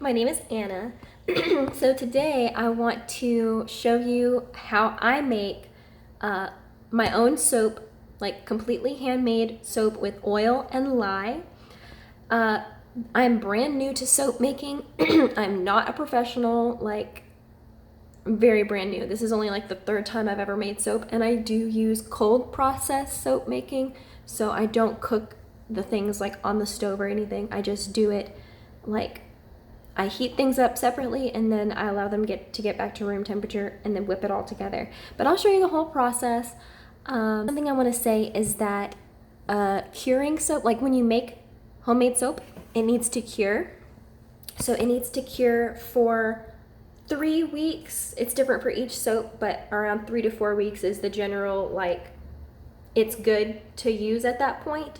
My name is Anna. So today I want to show you how I make my own soap, like completely handmade soap with oil and lye. Uh, I'm brand new to soap making. I'm not a professional, like very brand new. This is only like the third time I've ever made soap, and I do use cold process soap making, so I don't cook the things like on the stove or anything. I just do it like I heat things up separately and then I allow them to get back to room temperature and then whip it all together. But I'll show you the whole process. Something I want to say is that curing soap, like when you make homemade soap, it needs to cure. So it needs to cure for 3 weeks. It's different for each soap, but around 3 to 4 weeks is the general, like, it's good to use at that point.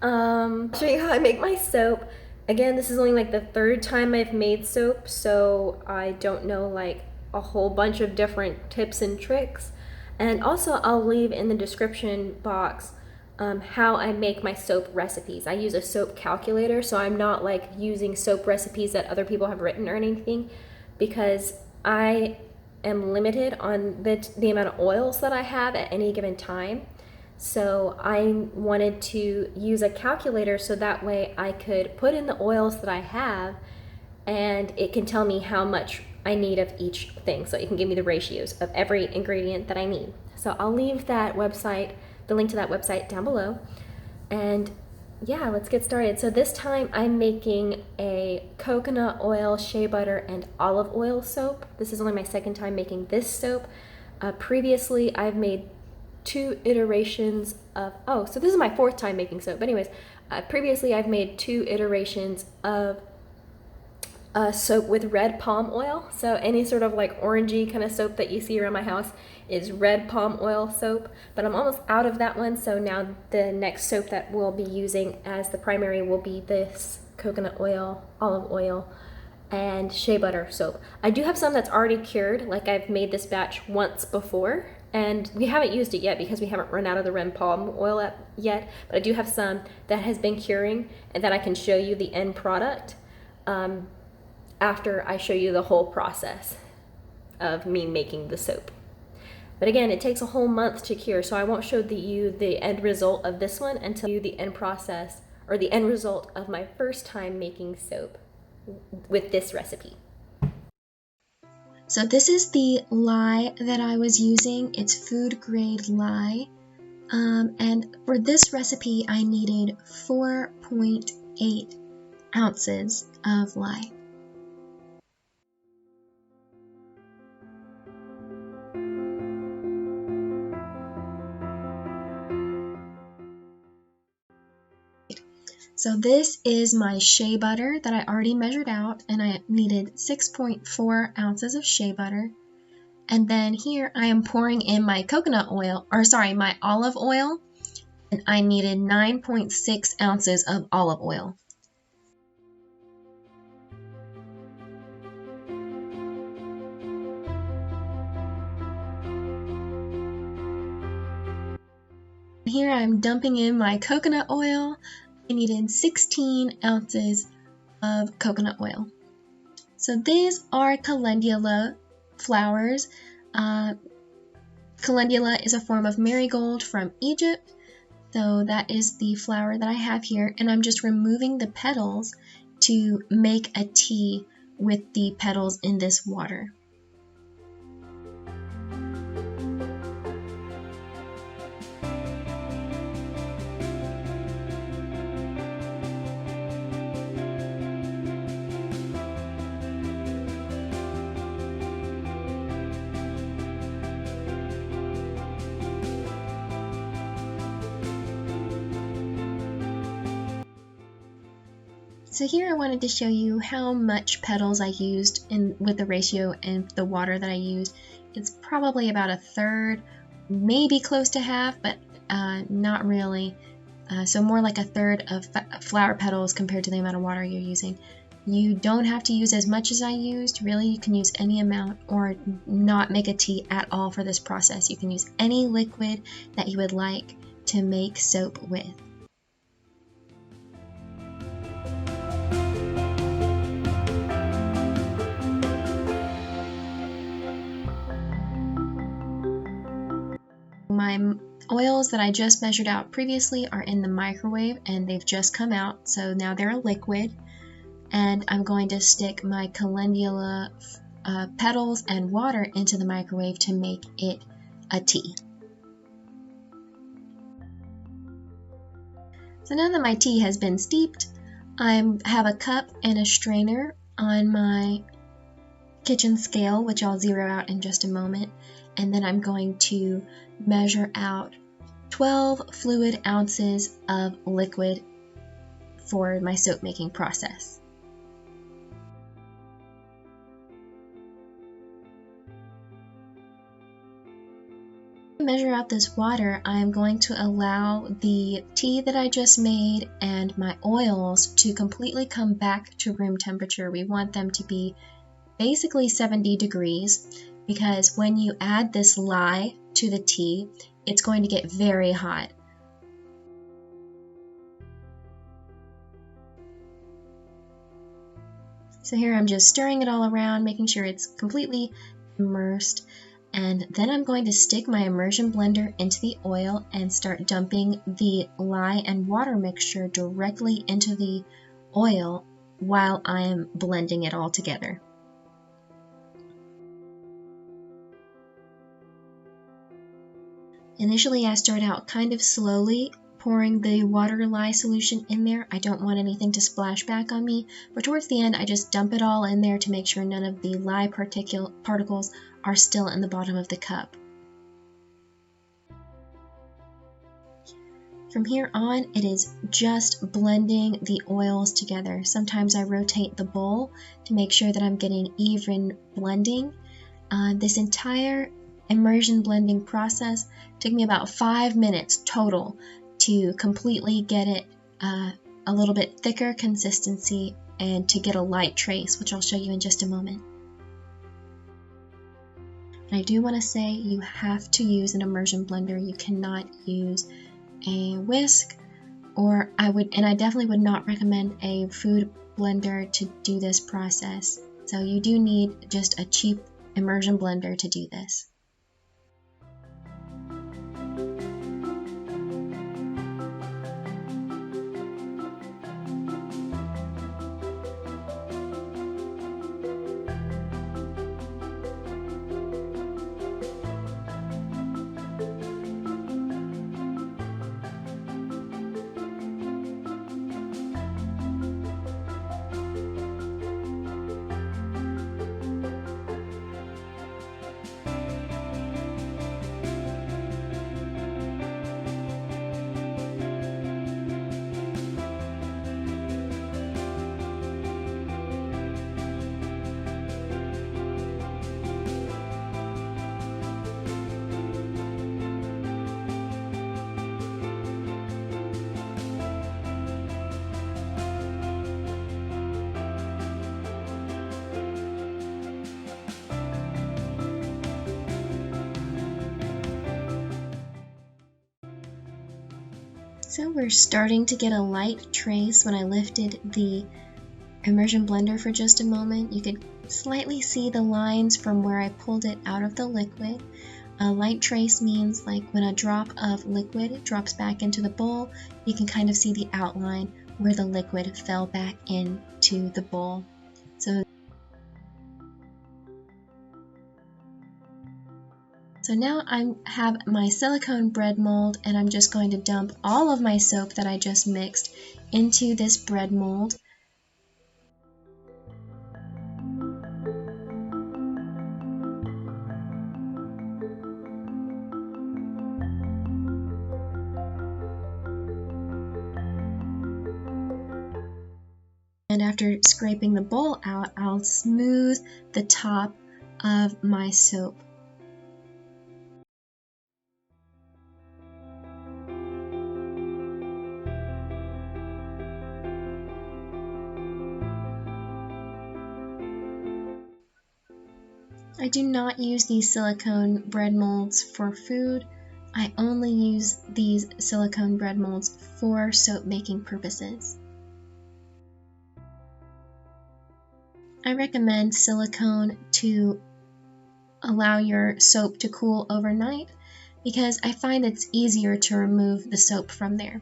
I'll show you how I make my soap. Again, this is only like the third time I've made soap, so I don't know like a whole bunch of different tips and tricks. And also I'll leave in the description box how I make my soap recipes. I use a soap calculator, so I'm not like using soap recipes that other people have written or anything, because I am limited on the amount of oils that I have at any given time. So I wanted to use a calculator so that way I could put in the oils that I have and it can tell me how much I need of each thing. So it can give me the ratios of every ingredient that I need. So I'll leave that website, the link to that website down below. And yeah, let's get started. So this time I'm making a coconut oil, shea butter, and olive oil soap. This is only my second time making this soap. Previously I've made 2 iterations of, so this is my 4th time making soap. But anyways, previously I've made 2 iterations of soap with red palm oil. So any sort of like orangey kind of soap that you see around my house is red palm oil soap. But I'm almost out of that one, so now the next soap that we'll be using as the primary will be this coconut oil, olive oil, and shea butter soap. I do have some that's already cured, like I've made this batch once before, and we haven't used it yet because we haven't run out of the red palm oil yet, but I do have some that has been curing and that I can show you the end product after I show you the whole process of me making the soap. But again, it takes a whole month to cure, so I won't show you the end result of this one until you the end process or the end result of my first time making soap with this recipe. So this is the lye that I was using. It's food grade lye. And for this recipe, I needed 4.8 ounces of lye. So this is my shea butter that I already measured out, and I needed 6.4 ounces of shea butter. And then here I am pouring in my my olive oil, and I needed 9.6 ounces of olive oil. Here I'm dumping in my coconut oil. I needed 16 ounces of coconut oil. So these are calendula flowers. Calendula is a form of marigold from Egypt. So that is the flower that I have here, and I'm just removing the petals to make a tea with the petals in this water. So here I wanted to show you how much petals I used with the ratio and the water that I used. It's probably about a third, maybe close to half, but not really. So more like a third of flower petals compared to the amount of water you're using. You don't have to use as much as I used. Really, you can use any amount or not make a tea at all for this process. You can use any liquid that you would like to make soap with. My oils that I just measured out previously are in the microwave and they've just come out, so now they're a liquid. And I'm going to stick my calendula petals and water into the microwave to make it a tea. So now that my tea has been steeped, I have a cup and a strainer on my kitchen scale, which I'll zero out in just a moment, and then I'm going to measure out 12 fluid ounces of liquid for my soap making process. To measure out this water, I'm going to allow the tea that I just made and my oils to completely come back to room temperature. We want them to be basically 70 degrees because when you add this lye to the tea, it's going to get very hot. So here I'm just stirring it all around, making sure it's completely immersed. And then I'm going to stick my immersion blender into the oil and start dumping the lye and water mixture directly into the oil while I am blending it all together. Initially, I start out kind of slowly pouring the water lye solution in there. I don't want anything to splash back on me, but towards the end, I just dump it all in there to make sure none of the lye particles are still in the bottom of the cup. From here on, it is just blending the oils together. Sometimes I rotate the bowl to make sure that I'm getting even blending. This entire immersion blending process took me about 5 minutes total to completely get it a little bit thicker consistency and to get a light trace, which I'll show you in just a moment. And I do want to say you have to use an immersion blender. You cannot use a whisk, and I definitely would not recommend a food blender to do this process. So you do need just a cheap immersion blender to do this. So we're starting to get a light trace. When I lifted the immersion blender for just a moment, you could slightly see the lines from where I pulled it out of the liquid. A light trace means like when a drop of liquid drops back into the bowl, you can kind of see the outline where the liquid fell back into the bowl. So now I have my silicone bread mold and I'm just going to dump all of my soap that I just mixed into this bread mold. And after scraping the bowl out, I'll smooth the top of my soap. I do not use these silicone bread molds for food. I only use these silicone bread molds for soap making purposes. I recommend silicone to allow your soap to cool overnight, because I find it's easier to remove the soap from there.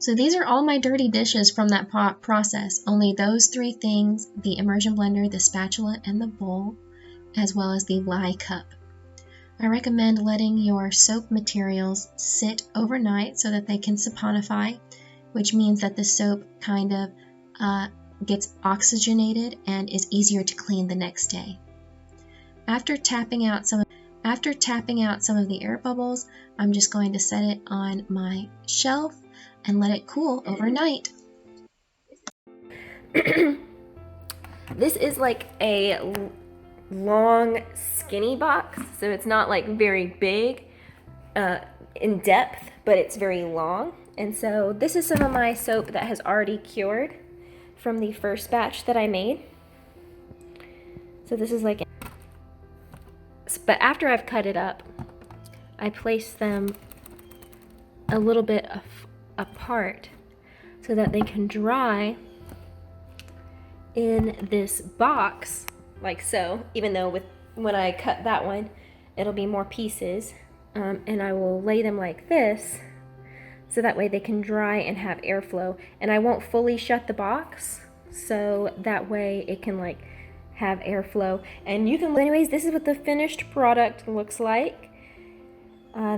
So these are all my dirty dishes from that process. Only those three things, the immersion blender, the spatula, and the bowl, as well as the lye cup. I recommend letting your soap materials sit overnight so that they can saponify, which means that the soap kind of gets oxygenated and is easier to clean the next day. After tapping out some of the air bubbles, I'm just going to set it on my shelf and let it cool overnight. This is like a long, skinny box, so it's not like very big in depth, but it's very long. And so this is some of my soap that has already cured from the first batch that I made. So this is like, but after I've cut it up, I place them a little bit apart so that they can dry in this box like so, even though when I cut that one it'll be more pieces, and I will lay them like this so that way they can dry and have airflow, and I won't fully shut the box so that way it can like have airflow. And you can, anyways, this is what the finished product looks like.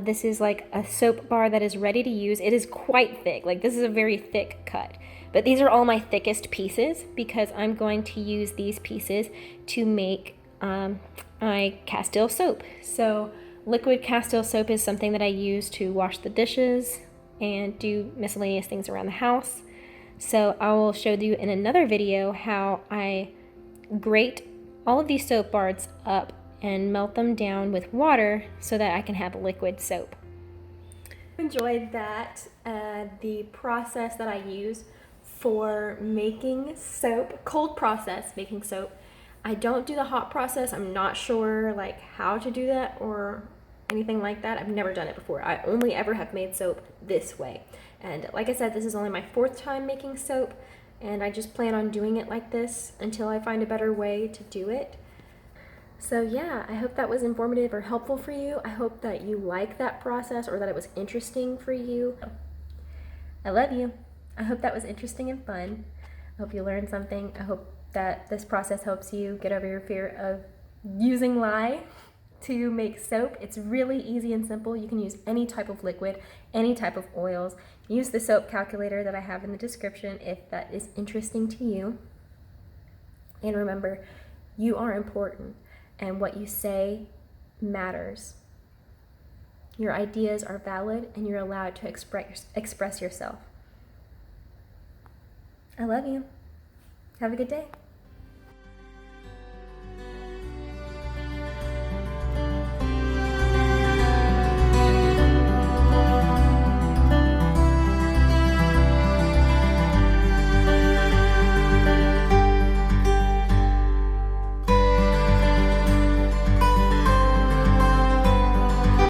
This is like a soap bar that is ready to use. It is quite thick, like this is a very thick cut. But these are all my thickest pieces because I'm going to use these pieces to make my castile soap. So liquid castile soap is something that I use to wash the dishes and do miscellaneous things around the house. So I will show you in another video how I grate all of these soap bars up and melt them down with water so that I can have liquid soap. Enjoyed that, the process that I use for making soap, cold process making soap. I don't do the hot process. I'm not sure like how to do that or anything like that. I've never done it before. I only ever have made soap this way. And like I said, this is only my 4th time making soap, and I just plan on doing it like this until I find a better way to do it. So yeah, I hope that was informative or helpful for you. I hope that you like that process or that it was interesting for you. I love you. I hope that was interesting and fun. I hope you learned something. I hope that this process helps you get over your fear of using lye to make soap. It's really easy and simple. You can use any type of liquid, any type of oils. Use the soap calculator that I have in the description if that is interesting to you. And remember, you are important, and what you say matters. Your ideas are valid, and you're allowed to express yourself. I love you. Have a good day.